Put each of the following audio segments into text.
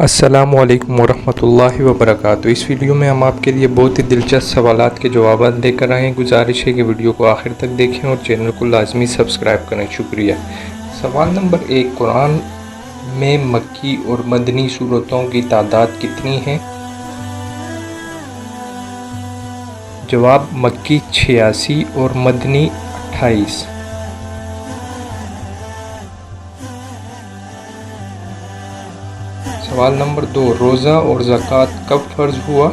السلام علیکم ورحمۃ اللہ وبرکاتہ۔ اس ویڈیو میں ہم آپ کے لیے بہت ہی دلچسپ سوالات کے جوابات لے کر آئے ہیں۔ گزارش ہے کہ ویڈیو کو آخر تک دیکھیں اور چینل کو لازمی سبسکرائب کریں۔ شکریہ۔ سوال نمبر 1، قرآن میں مکی اور مدنی سورتوں کی تعداد کتنی ہے؟ جواب مکی 86 اور مدنی 28۔ سوال نمبر 2، روزہ اور زکوٰۃ کب فرض ہوا؟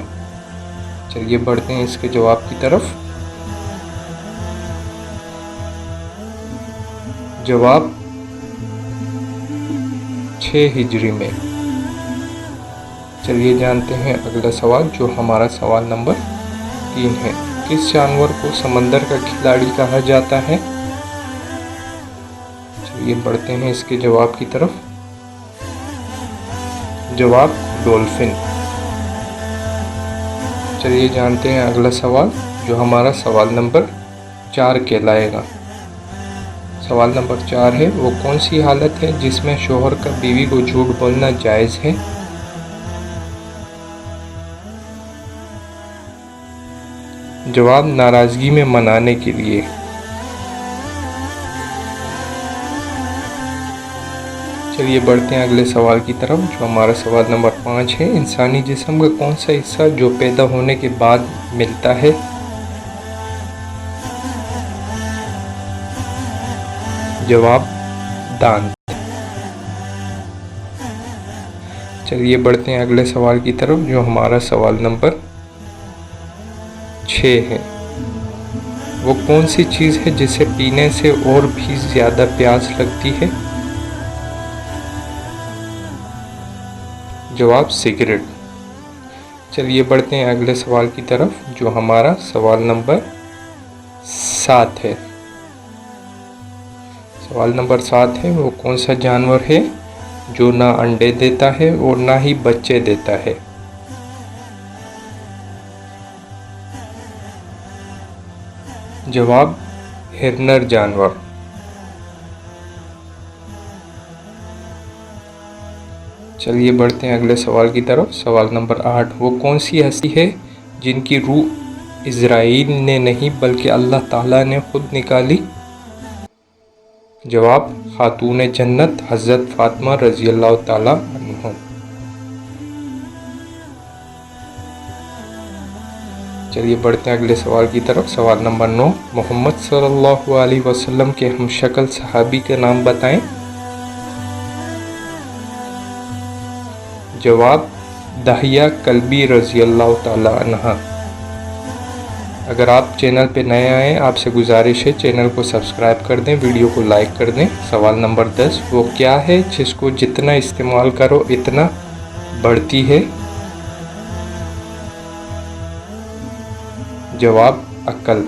چلیے بڑھتے ہیں اس کے جواب کی طرف۔ جواب 6 ہجری میں۔ چلیے جانتے ہیں اگلا سوال جو ہمارا سوال نمبر 3 ہے۔ کس جانور کو سمندر کا کھلاڑی کہا جاتا ہے؟ چلیے بڑھتے ہیں اس کے جواب کی طرف۔ جواب ڈولفن۔ چلیے جانتے ہیں اگلا سوال جو ہمارا سوال نمبر 4 کہلائے گا۔ سوال نمبر 4 ہے، وہ کون سی حالت ہے جس میں شوہر کا بیوی کو جھوٹ بولنا جائز ہے؟ جواب ناراضگی میں منانے کے لیے۔ چلیے بڑھتے ہیں اگلے سوال کی طرف جو ہمارا سوال نمبر 5 ہے۔ انسانی جسم کا کون سا حصہ جو پیدا ہونے کے بعد ملتا ہے؟ جواب دانت۔ چلیے بڑھتے ہیں اگلے سوال کی طرف جو ہمارا سوال نمبر 6 ہے۔ وہ کون سی چیز ہے جسے پینے سے اور بھی زیادہ پیاس لگتی ہے؟ جواب سگریٹ۔ چلیے بڑھتے ہیں اگلے سوال کی طرف جو ہمارا سوال نمبر 7 ہے۔ سوال نمبر 7 ہے، وہ کون سا جانور ہے جو نہ انڈے دیتا ہے اور نہ ہی بچے دیتا ہے؟ جواب ہرنر جانور۔ چلیے بڑھتے ہیں اگلے سوال کی طرف۔ سوال نمبر 8، وہ کون سی ہستی ہے جن کی روح عزرائیل نے نہیں بلکہ اللہ تعالیٰ نے خود نکالی؟ جواب خاتون جنت حضرت فاطمہ رضی اللہ تعالیٰ عنہ۔ چلیے بڑھتے ہیں اگلے سوال کی طرف۔ سوال نمبر 9، محمد صلی اللہ علیہ وسلم کے ہم شکل صحابی کا نام بتائیں۔ جواب دحیہ کلبی رضی اللہ تعالیٰ عنہ۔ اگر آپ چینل پہ نئے آئیں آپ سے گزارش ہے چینل کو سبسکرائب کر دیں، ویڈیو کو لائک کر دیں۔ سوال نمبر 10، وہ کیا ہے جس کو جتنا استعمال کرو اتنا بڑھتی ہے؟ جواب عقل۔